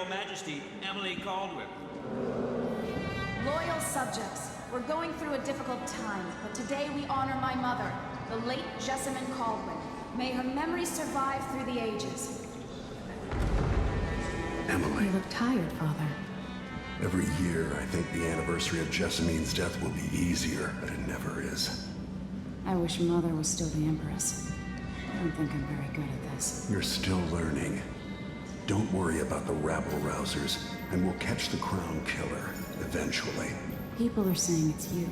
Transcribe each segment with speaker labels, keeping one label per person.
Speaker 1: Imperial Majesty, Emily Caldwell.
Speaker 2: Loyal subjects, we're going through a difficult time, but today we honor my mother, the late Jessamine Caldwell. May her memory survive through the ages.
Speaker 3: Emily.
Speaker 2: You look tired, Father.
Speaker 3: Every year, I think the anniversary of Jessamine's death will be easier, but it never is.
Speaker 2: I wish Mother was still the Empress. I don't think I'm very good at this.
Speaker 3: You're still learning. Don't worry about the rabble-rousers, and we'll catch the Crown Killer, eventually.
Speaker 2: People are saying it's you.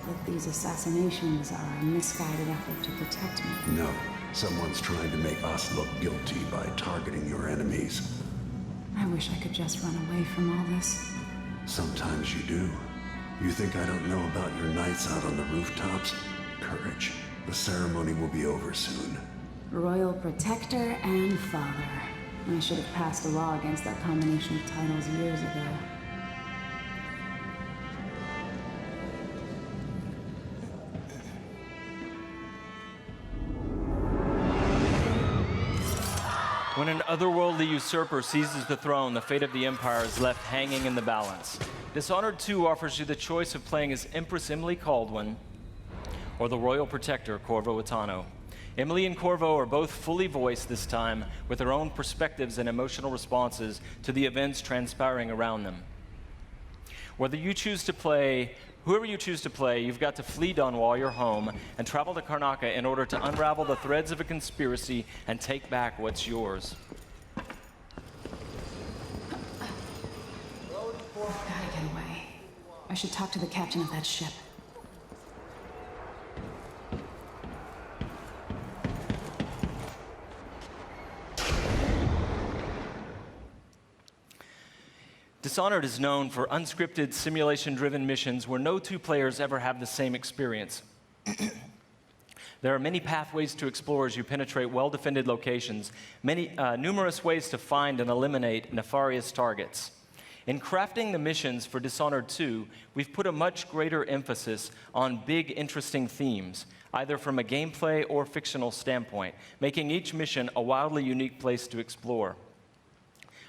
Speaker 2: That these assassinations are a misguided effort to protect me.
Speaker 3: No. Someone's trying to make us look guilty by targeting your enemies.
Speaker 2: I wish I could just run away from all this.
Speaker 3: Sometimes you do. You think I don't know about your nights out on the rooftops? Courage. The ceremony will be over soon.
Speaker 2: Royal Protector and Father. I should have passed a law against that combination of titles years ago.
Speaker 4: When an otherworldly usurper seizes the throne, the fate of the Empire is left hanging in the balance. Dishonored 2 offers you the choice of playing as Empress Emily Caldwell or the Royal Protector, Corvo Attano. Emily and Corvo are both fully voiced this time, with their own perspectives and emotional responses to the events transpiring around them. Whoever you choose to play, you've got to flee Dunwall, your home, and travel to Karnaca in order to unravel the threads of a conspiracy and take back what's yours.
Speaker 2: Gotta get away. I should talk to the captain of that ship.
Speaker 4: Dishonored is known for unscripted, simulation-driven missions where no two players ever have the same experience. There are many pathways to explore as you penetrate well-defended locations, numerous ways to find and eliminate nefarious targets. In crafting the missions for Dishonored 2, we've put a much greater emphasis on big, interesting themes, either from a gameplay or fictional standpoint, making each mission a wildly unique place to explore.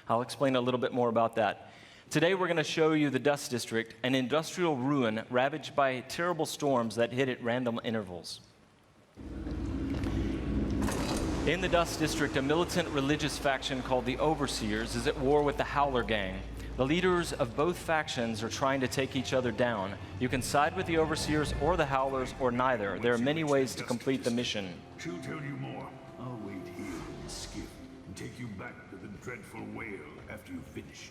Speaker 4: I'll explain a little bit more about that. Today we're going to show you the Dust District, an industrial ruin ravaged by terrible storms that hit at random intervals. In the Dust District, a militant religious faction called the Overseers is at war with the Howler Gang. The leaders of both factions are trying to take each other down. You can side with the Overseers or the Howlers or neither. There are many ways to complete the mission.
Speaker 5: She'll tell you more. I'll wait here in the skiff and take you back to the dreadful whale after you finish.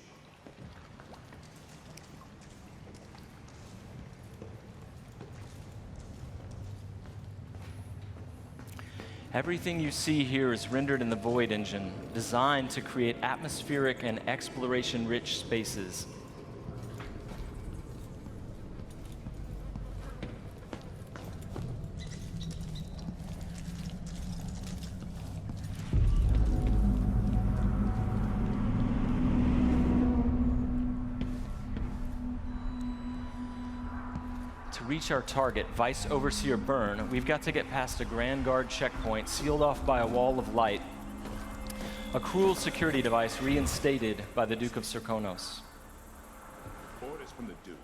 Speaker 4: Everything you see here is rendered in the Void engine, designed to create atmospheric and exploration-rich spaces. To reach our target, Vice Overseer Byrne, we've got to get past a Grand Guard checkpoint sealed off by a wall of light. A cruel security device reinstated by the Duke of Serkonos.
Speaker 6: Orders from the Duke.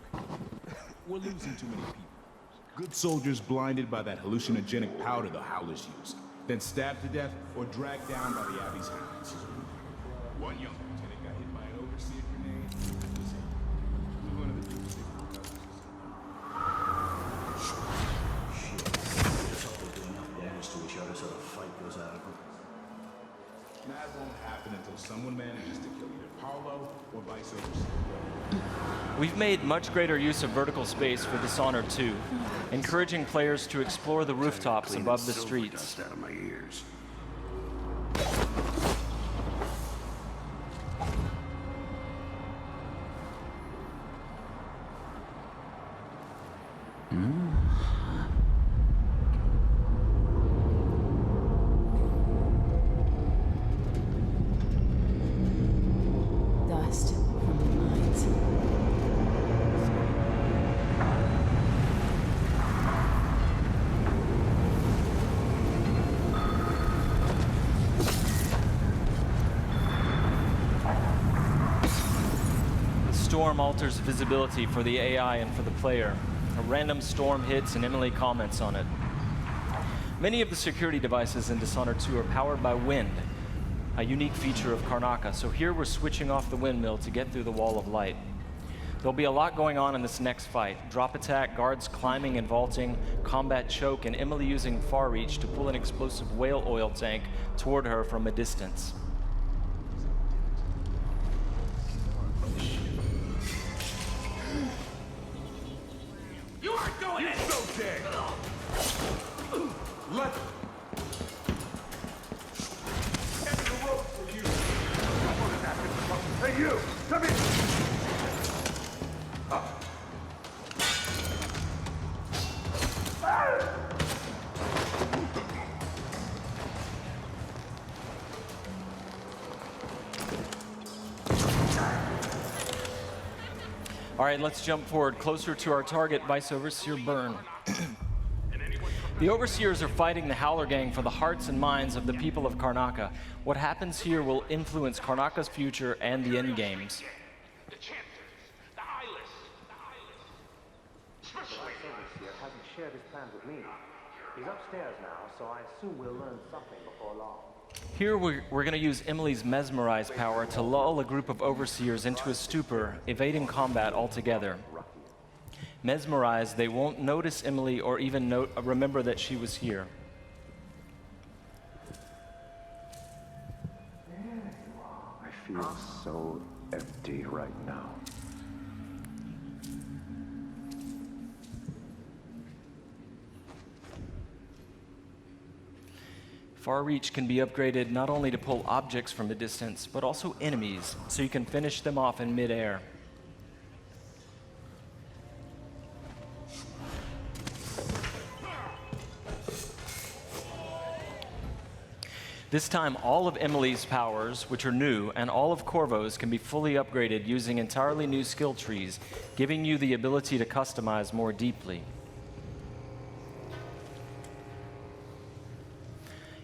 Speaker 6: We're losing too many people. Good soldiers blinded by that hallucinogenic powder the Howlers used, then stabbed to death or dragged down by the Abbey's hounds. One young lieutenant got hit by an Overseer grenade. That was it. One of the Duke's That won't happen until someone manages to kill either Paolo or Vice Overseer.
Speaker 4: We've made much greater use of vertical space for Dishonored 2, encouraging players to explore the rooftops above the streets.
Speaker 5: Out of my ears.
Speaker 2: Dust from the mines.
Speaker 4: storm alters visibility for the AI and for the player. A random storm hits and Emily comments on it. Many of the security devices in Dishonored 2 are powered by wind, a unique feature of Karnaca, so here we're switching off the windmill to get through the wall of light. There'll be a lot going on in this next fight. Drop attack, guards climbing and vaulting, combat choke, and Emily using far reach to pull an explosive whale oil tank toward her from a distance.
Speaker 1: You aren't going in!
Speaker 5: So dead! Let end of the rope for you! Hey, you! Come in!
Speaker 4: All right, let's jump forward closer to our target, Vice Overseer Byrne. The Overseers are fighting the Howler Gang for the hearts and minds of the people of Karnaca. What happens here will influence Karnaca's future and the endgames.
Speaker 7: The Chancellor, the Eyeless. Especially.
Speaker 8: Overseer hasn't shared his plans with me. He's upstairs now, so I assume we'll learn something before long.
Speaker 4: Here we're going to use Emily's Mesmerize power to lull a group of Overseers into a stupor, evading combat altogether. Mesmerized, they won't notice Emily or even remember that she was here.
Speaker 8: I feel so empty right now.
Speaker 4: Far Reach can be upgraded not only to pull objects from a distance, but also enemies, so you can finish them off in midair. This time, all of Emily's powers, which are new, and all of Corvo's can be fully upgraded using entirely new skill trees, giving you the ability to customize more deeply.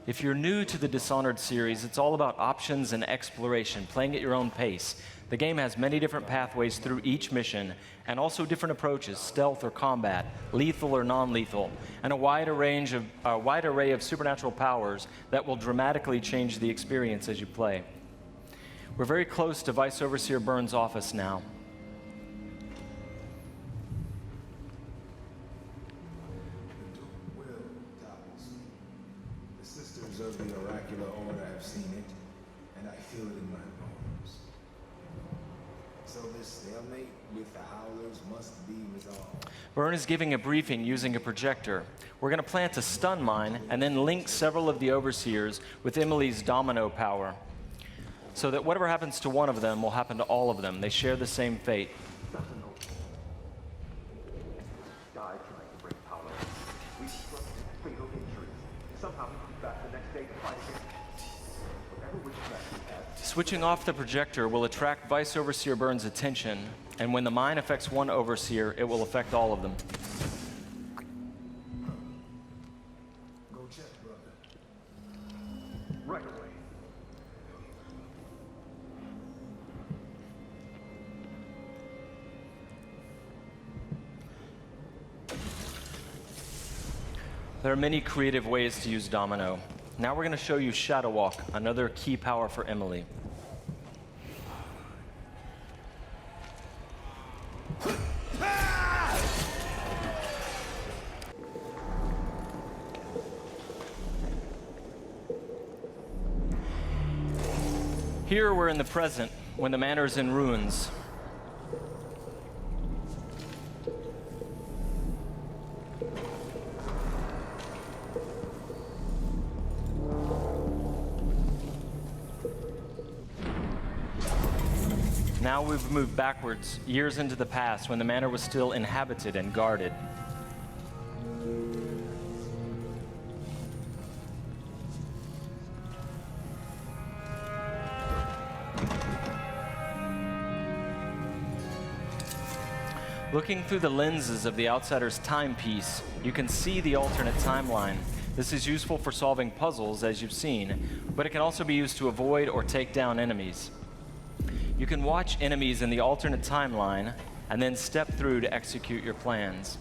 Speaker 4: If you're new to the Dishonored series, it's all about options and exploration, playing at your own pace. The game has many different pathways through each mission, and also different approaches, stealth or combat, lethal or non-lethal, and a wide array of supernatural powers that will dramatically change the experience as you play. We're very close to Vice Overseer Byrne's office now.
Speaker 9: Of the oracular order have seen it, and I feel it in my bones. So this stalemate with the Howlers must be resolved.
Speaker 4: Byrne is giving a briefing using a projector. We're going to plant a stun mine and then link several of the Overseers with Emily's domino power, so that whatever happens to one of them will happen to all of them. They share the same fate. Switching off the projector will attract Vice Overseer Byrne's attention, and when the mine affects one Overseer, it will affect all of them.
Speaker 9: Go check, brother.
Speaker 8: Right away.
Speaker 4: There are many creative ways to use Domino. Now we're going to show you Shadow Walk, another key power for Emily. Here we're in the present, when the manor is in ruins. Now we've moved backwards, years into the past, when the manor was still inhabited and guarded. Looking through the lenses of the outsider's timepiece, you can see the alternate timeline. This is useful for solving puzzles, as you've seen, but it can also be used to avoid or take down enemies. You can watch enemies in the alternate timeline and then step through to execute your plans.